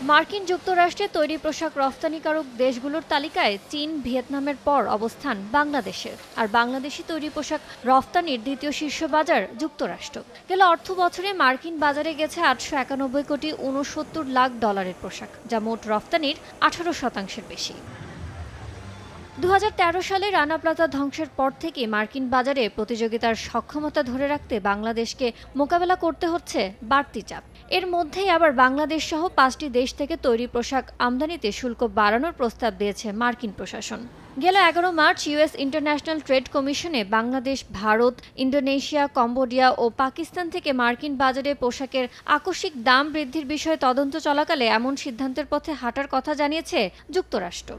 মার্কিন যুক্তরাষ্ট্রে তৈরি পোশাক রফতানিকারক দেশগুলোর তালিকায় চীন, ভিয়েতনামের পর অবস্থান বাংলাদেশের। আর বাংলাদেশি তৈরি পোশাক রফতানির দ্বিতীয় শীর্ষ বাজার যুক্তরাষ্ট্র। গেল অর্থ বছরে মার্কিন বাজারে গেছে 891 কোটি 69 লাখ ডলারের পোশাক, যা মোট রফতানির 18% বেশি। 2013 সালে রানা প্লাজা ধ্বংসের পর থেকে মার্কিন বাজারে প্রতিযোগিতার সক্ষমতা ধরে রাখতে বাংলাদেশকে মোকাবেলা করতে হচ্ছে বাড়তি চাপ। এর মধ্যেই আবার বাংলাদেশ সহ 5টি দেশ থেকে তৈরি পোশাক আমদানিতে শুল্ক বাড়ানোর প্রস্তাব দিয়েছে মার্কিন প্রশাসন। গেল 11 মার্চ ইউএস ইন্টারন্যাশনাল ট্রেড কমিশনে বাংলাদেশ, ভারত, ইন্দোনেশিয়া, কম্বোডিয়া ও পাকিস্তান থেকে মার্কিন বাজারে পোশাকের আকস্মিক দাম বৃদ্ধির বিষয়ে তদন্ত চলাকালে এমন সিদ্ধান্তের পথে হাঁটার কথা জানিয়েছে যুক্তরাষ্ট্র।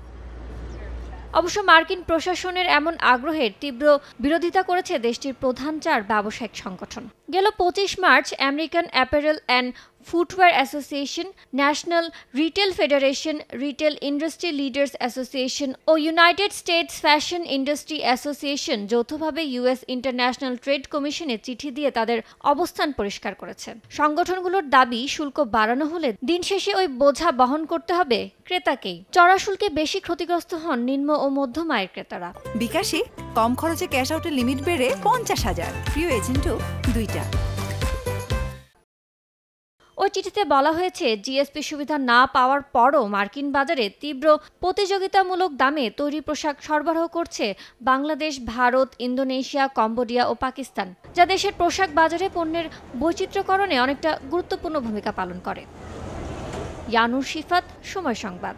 অবশ্য মার্কিন প্রশাসনের এমন আগ্রহের তীব্র বিরোধিতা করেছে দেশটির প্রধান 4 ব্যবসায়িক সংগঠন। গেল 25 March American apparel and footwear association, national retail federation, retail industry leaders association ও United States fashion industry association যৌথভাবে ইউএস ইন্টারন্যাশনাল ট্রেড কমিশনে চিঠি দিয়ে তাদের অবস্থান পরিষ্কার করেছে। সংগঠনগুলোর দাবি, শুল্ক বাড়ানো হলে দিন শেষে ওই বোঝা বহন করতে হবে ক্রেতাকেই। চড়া শুল্কে বেশি ক্ষতিগ্রস্ত হন নিম্ন ও মধ্যম আয়ের ক্রেতারা। বিকাশে কম খরচে ক্যাশ আউটের লিমিট বেড়ে 50,000, প্রিয় এজেন্টও 2টা। ওই চিঠিতে বলা হয়েছে, জিএসপি সুবিধা না পাওয়ার পরও মার্কিন বাজারে তীব্র প্রতিযোগিতামূলক দামে তৈরি পোশাক সরবরাহ করছে বাংলাদেশ, ভারত, ইন্দোনেশিয়া, কম্বোডিয়া ও পাকিস্তান, যা দেশের পোশাক বাজারে পণ্যের বৈচিত্র্যকরণে অনেকটা গুরুত্বপূর্ণ ভূমিকা পালন করে। ইয়ানুর শিফাত, সময় সংবাদ।